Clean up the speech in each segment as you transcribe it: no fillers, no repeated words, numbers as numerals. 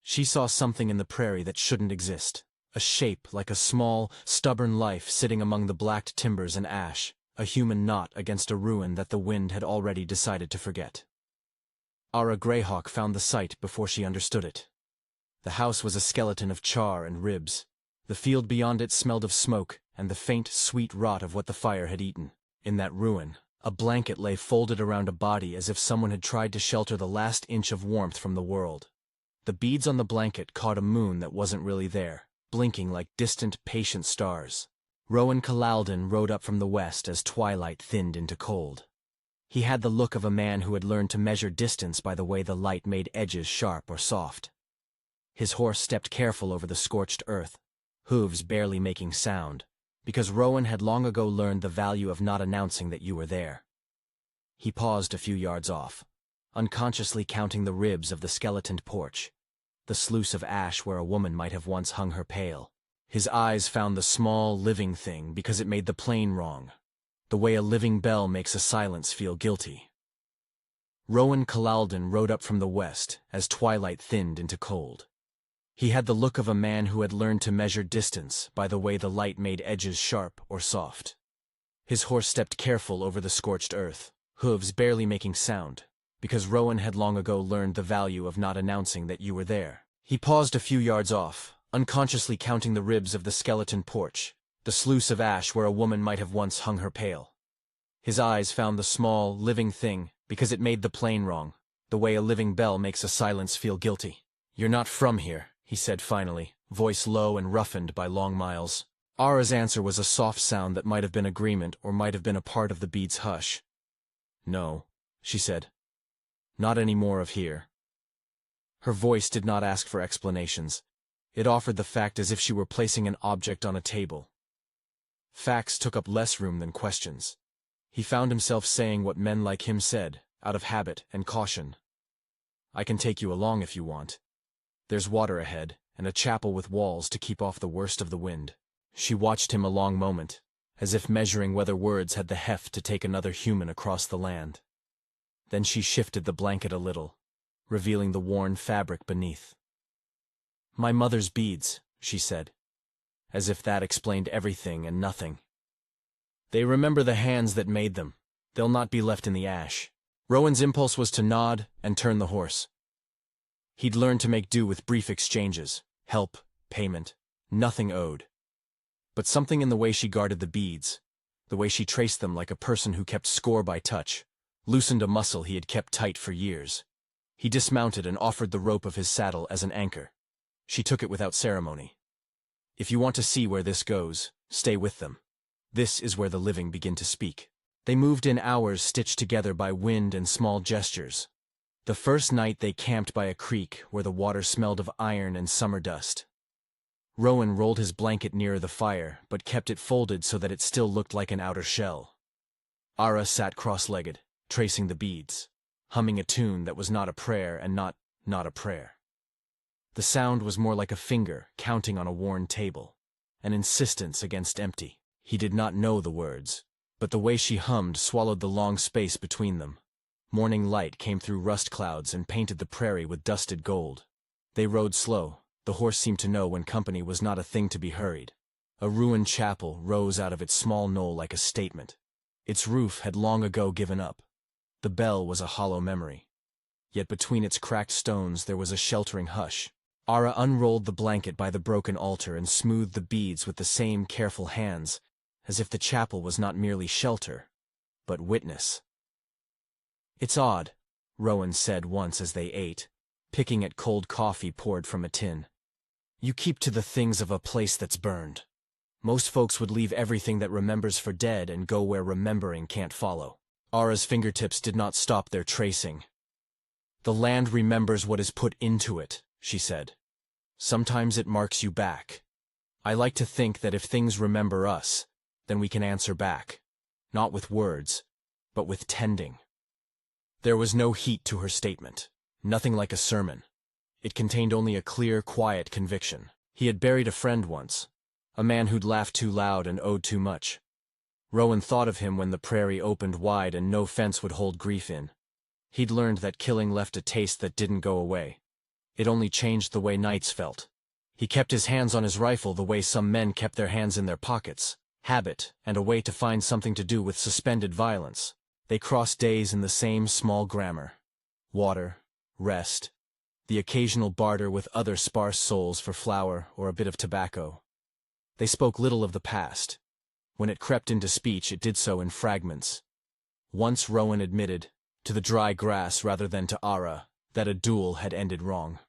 She saw something in the prairie that shouldn't exist. A shape like a small, stubborn life sitting among the blacked timbers and ash, a human knot against a ruin that the wind had already decided to forget. Aara Greyhawk found the sight before she understood it. The house was a skeleton of char and ribs. The field beyond it smelled of smoke and the faint, sweet rot of what the fire had eaten. In that ruin, a blanket lay folded around a body as if someone had tried to shelter the last inch of warmth from the world. The beads on the blanket caught a moon that wasn't really there, blinking like distant, patient stars. Rowan Calalden rode up from the west as twilight thinned into cold. He had the look of a man who had learned to measure distance by the way the light made edges sharp or soft. His horse stepped careful over the scorched earth, hooves barely making sound, because Rowan had long ago learned the value of not announcing that you were there. He paused a few yards off, unconsciously counting the ribs of the skeletoned porch, the sluice of ash where a woman might have once hung her pail. His eyes found the small, living thing because it made the plain wrong, the way a living bell makes a silence feel guilty. Rowan Calalden rode up from the west as twilight thinned into cold. He had the look of a man who had learned to measure distance by the way the light made edges sharp or soft. His horse stepped careful over the scorched earth, hooves barely making sound, because Rowan had long ago learned the value of not announcing that you were there. He paused a few yards off, unconsciously counting the ribs of the skeleton porch, the sluice of ash where a woman might have once hung her pail. His eyes found the small, living thing because it made the plain wrong, the way a living bell makes a silence feel guilty. "You're not from here," he said finally, voice low and roughened by long miles. Aara's answer was a soft sound that might have been agreement or might have been a part of the bead's hush. "No," she said. "Not any more of here." Her voice did not ask for explanations. It offered the fact as if she were placing an object on a table. Facts took up less room than questions. He found himself saying what men like him said, out of habit and caution. "I can take you along if you want. There's water ahead, and a chapel with walls to keep off the worst of the wind." She watched him a long moment, as if measuring whether words had the heft to take another human across the land. Then she shifted the blanket a little, revealing the worn fabric beneath. "My mother's beads," she said, as if that explained everything and nothing. "They remember the hands that made them. They'll not be left in the ash." Rowan's impulse was to nod and turn the horse. He'd learned to make do with brief exchanges, help, payment, nothing owed. But something in the way she guarded the beads, the way she traced them like a person who kept score by touch, loosened a muscle he had kept tight for years. He dismounted and offered the rope of his saddle as an anchor. She took it without ceremony. "If you want to see where this goes, stay with them. This is where the living begin to speak." They moved in hours stitched together by wind and small gestures. The first night they camped by a creek where the water smelled of iron and summer dust. Rowan rolled his blanket nearer the fire, but kept it folded so that it still looked like an outer shell. Aara sat cross-legged, tracing the beads, humming a tune that was not a prayer and not a prayer. The sound was more like a finger counting on a worn table, an insistence against empty. He did not know the words, but the way she hummed swallowed the long space between them. Morning light came through rust clouds and painted the prairie with dusted gold. They rode slow. The horse seemed to know when company was not a thing to be hurried. A ruined chapel rose out of its small knoll like a statement. Its roof had long ago given up. The bell was a hollow memory. Yet between its cracked stones there was a sheltering hush. Aara unrolled the blanket by the broken altar and smoothed the beads with the same careful hands, as if the chapel was not merely shelter, but witness. "It's odd," Rowan said once as they ate, picking at cold coffee poured from a tin. "You keep to the things of a place that's burned. Most folks would leave everything that remembers for dead and go where remembering can't follow." Aara's fingertips did not stop their tracing. "The land remembers what is put into it," she said. "Sometimes it marks you back. I like to think that if things remember us, then we can answer back, not with words, but with tending." There was no heat to her statement, nothing like a sermon. It contained only a clear, quiet conviction. He had buried a friend once, a man who'd laughed too loud and owed too much. Rowan thought of him when the prairie opened wide and no fence would hold grief in. He'd learned that killing left a taste that didn't go away. It only changed the way knights felt. He kept his hands on his rifle the way some men kept their hands in their pockets, habit, and a way to find something to do with suspended violence. They crossed days in the same small grammar. Water, rest, the occasional barter with other sparse souls for flour or a bit of tobacco. They spoke little of the past. When it crept into speech, it did so in fragments. Once Rowan admitted, to the dry grass rather than to Aara, that a duel had ended wrong.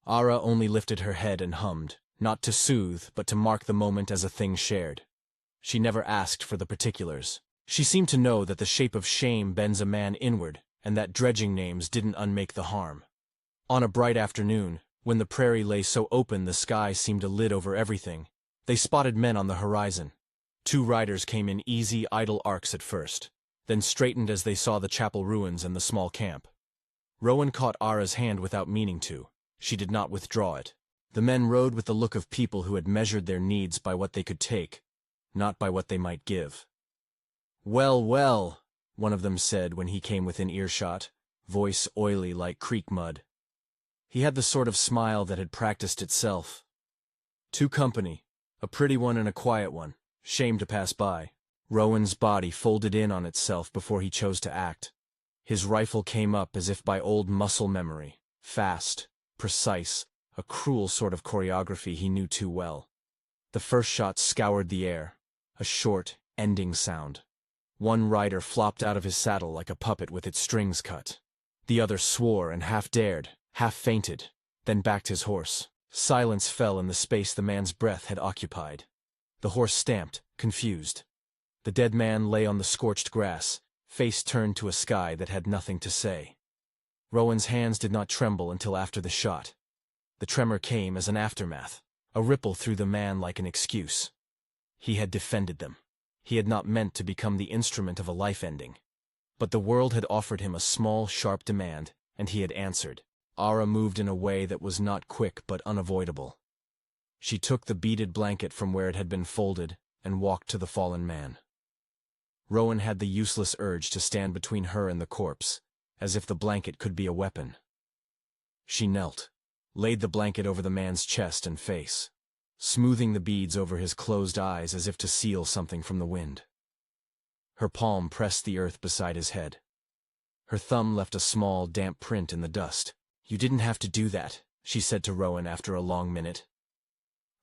Aara only lifted her head and hummed, not to soothe but to mark the moment as a thing shared. She never asked for the particulars. She seemed to know that the shape of shame bends a man inward, and that dredging names didn't unmake the harm. On a bright afternoon, when the prairie lay so open the sky seemed a lid over everything, they spotted men on the horizon. 2 riders came in easy, idle arcs at first, then straightened as they saw the chapel ruins and the small camp. Rowan caught Aara's hand without meaning to. She did not withdraw it. The men rode with the look of people who had measured their needs by what they could take, not by what they might give. "Well, well," one of them said when he came within earshot, voice oily like creek mud. He had the sort of smile that had practiced itself. 2 company, a pretty one and a quiet one, shame to pass by. Rowan's body folded in on itself before he chose to act. His rifle came up as if by old muscle memory, fast, precise, a cruel sort of choreography he knew too well. The first shot scoured the air, a short, ending sound. One rider flopped out of his saddle like a puppet with its strings cut. The other swore and half dared, half fainted, then backed his horse. Silence fell in the space the man's breath had occupied. The horse stamped, confused. The dead man lay on the scorched grass, face turned to a sky that had nothing to say. Rowan's hands did not tremble until after the shot. The tremor came as an aftermath, a ripple through the man like an excuse. He had defended them. He had not meant to become the instrument of a life ending. But the world had offered him a small, sharp demand, and he had answered. Aara moved in a way that was not quick but unavoidable. She took the beaded blanket from where it had been folded and walked to the fallen man. Rowan had the useless urge to stand between her and the corpse, as if the blanket could be a weapon. She knelt, laid the blanket over the man's chest and face, smoothing the beads over his closed eyes as if to seal something from the wind. Her palm pressed the earth beside his head. Her thumb left a small, damp print in the dust. "You didn't have to do that," she said to Rowan after a long minute.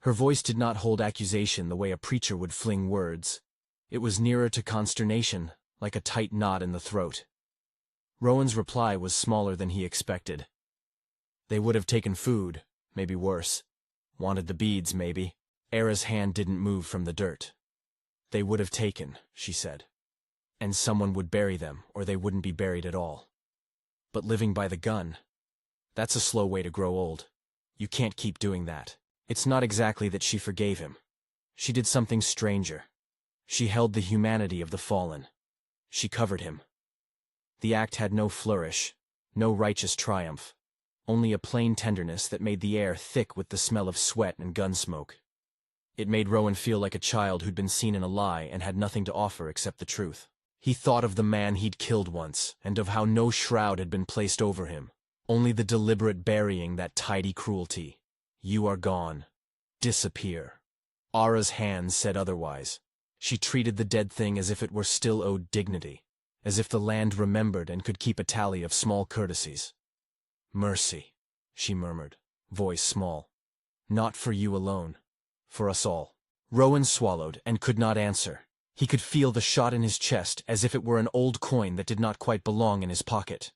Her voice did not hold accusation the way a preacher would fling words. It was nearer to consternation, like a tight knot in the throat. Rowan's reply was smaller than he expected. "They would have taken food, maybe worse. Wanted the beads, maybe." Aara's hand didn't move from the dirt. "They would have taken," she said. "And someone would bury them, or they wouldn't be buried at all. But living by the gun, that's a slow way to grow old. You can't keep doing that." It's not exactly that she forgave him. She did something stranger. She held the humanity of the fallen. She covered him. The act had no flourish, no righteous triumph, only a plain tenderness that made the air thick with the smell of sweat and gun smoke. It made Rowan feel like a child who'd been seen in a lie and had nothing to offer except the truth. He thought of the man he'd killed once, and of how no shroud had been placed over him, only the deliberate burying that tidy cruelty. "You are gone. Disappear." Aara's hands said otherwise. She treated the dead thing as if it were still owed dignity, as if the land remembered and could keep a tally of small courtesies. "Mercy," she murmured, voice small. "Not for you alone. For us all." Rowan swallowed and could not answer. He could feel the shot in his chest as if it were an old coin that did not quite belong in his pocket.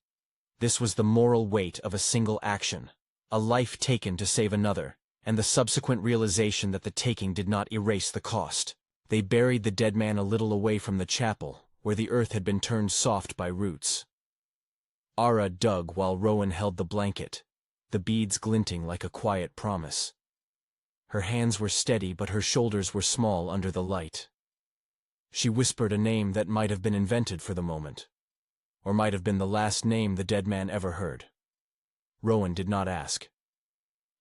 This was the moral weight of a single action, a life taken to save another, and the subsequent realization that the taking did not erase the cost. They buried the dead man a little away from the chapel, where the earth had been turned soft by roots. Aara dug while Rowan held the blanket, the beads glinting like a quiet promise. Her hands were steady, but her shoulders were small under the light. She whispered a name that might have been invented for the moment, or might have been the last name the dead man ever heard. Rowan did not ask.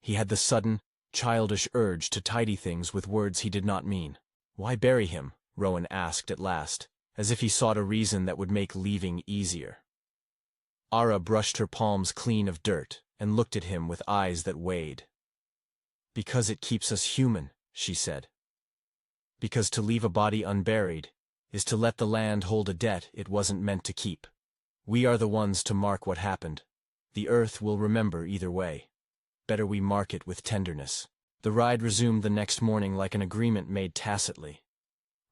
He had the sudden, childish urge to tidy things with words he did not mean. "Why bury him?" Rowan asked at last, as if he sought a reason that would make leaving easier. Aara brushed her palms clean of dirt, and looked at him with eyes that weighed. "Because it keeps us human," she said. "Because to leave a body unburied is to let the land hold a debt it wasn't meant to keep. We are the ones to mark what happened. The earth will remember either way. Better we mark it with tenderness." The ride resumed the next morning like an agreement made tacitly.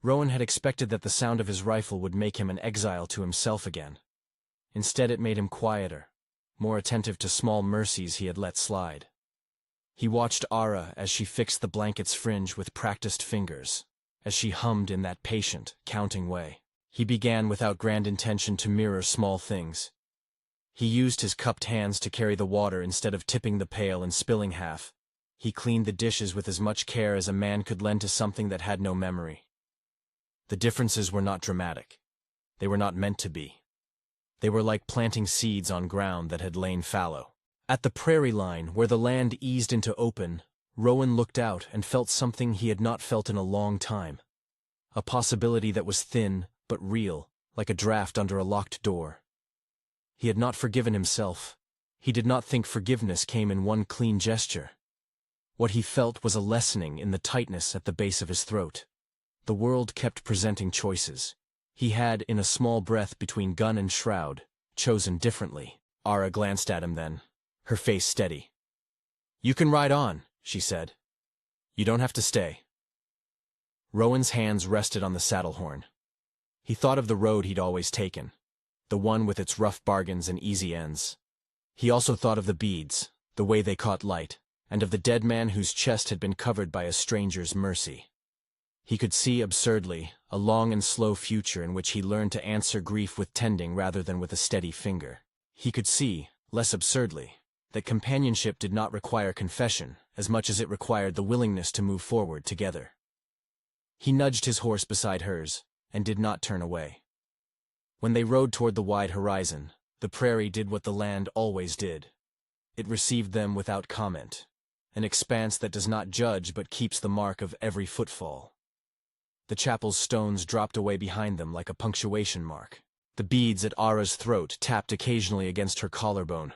Rowan had expected that the sound of his rifle would make him an exile to himself again. Instead it made him quieter, more attentive to small mercies he had let slide. He watched Aara as she fixed the blanket's fringe with practiced fingers, as she hummed in that patient, counting way. He began without grand intention to mirror small things. He used his cupped hands to carry the water instead of tipping the pail and spilling half. He cleaned the dishes with as much care as a man could lend to something that had no memory. The differences were not dramatic. They were not meant to be. They were like planting seeds on ground that had lain fallow. At the prairie line, where the land eased into open, Rowan looked out and felt something he had not felt in a long time. A possibility that was thin, but real, like a draft under a locked door. He had not forgiven himself. He did not think forgiveness came in one clean gesture. What he felt was a lessening in the tightness at the base of his throat. The world kept presenting choices. He had, in a small breath between gun and shroud, chosen differently. Aara glanced at him then, her face steady. "You can ride on," she said. "You don't have to stay." Rowan's hands rested on the saddle horn. He thought of the road he'd always taken, the one with its rough bargains and easy ends. He also thought of the beads, the way they caught light, and of the dead man whose chest had been covered by a stranger's mercy. He could see, absurdly, a long and slow future in which he learned to answer grief with tending rather than with a steady finger. He could see, less absurdly, that companionship did not require confession as much as it required the willingness to move forward together. He nudged his horse beside hers, and did not turn away. When they rode toward the wide horizon, the prairie did what the land always did. It received them without comment, an expanse that does not judge but keeps the mark of every footfall. The chapel's stones dropped away behind them like a punctuation mark. The beads at Aara's throat tapped occasionally against her collarbone,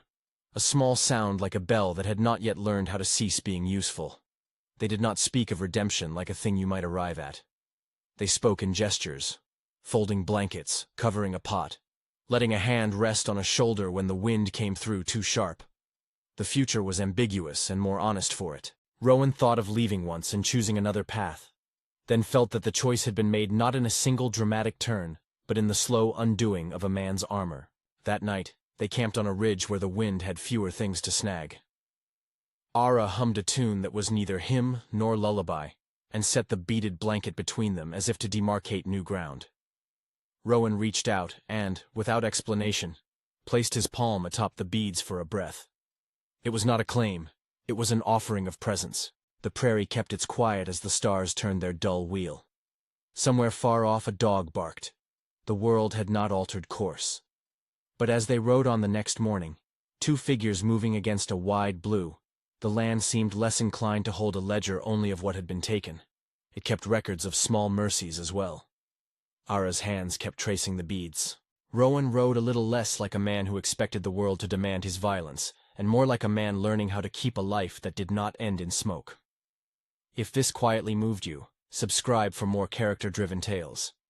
a small sound like a bell that had not yet learned how to cease being useful. They did not speak of redemption like a thing you might arrive at. They spoke in gestures, folding blankets, covering a pot, letting a hand rest on a shoulder when the wind came through too sharp. The future was ambiguous and more honest for it. Rowan thought of leaving once and choosing another path, then felt that the choice had been made not in a single dramatic turn, but in the slow undoing of a man's armor. That night, they camped on a ridge where the wind had fewer things to snag. Aara hummed a tune that was neither hymn nor lullaby, and set the beaded blanket between them as if to demarcate new ground. Rowan reached out and, without explanation, placed his palm atop the beads for a breath. It was not a claim, it was an offering of presence. The prairie kept its quiet as the stars turned their dull wheel. Somewhere far off a dog barked. The world had not altered course. But as they rode on the next morning, two figures moving against a wide blue, the land seemed less inclined to hold a ledger only of what had been taken. It kept records of small mercies as well. Aara's hands kept tracing the beads. Rowan rode a little less like a man who expected the world to demand his violence, and more like a man learning how to keep a life that did not end in smoke. If this quietly moved you, subscribe for more character-driven tales.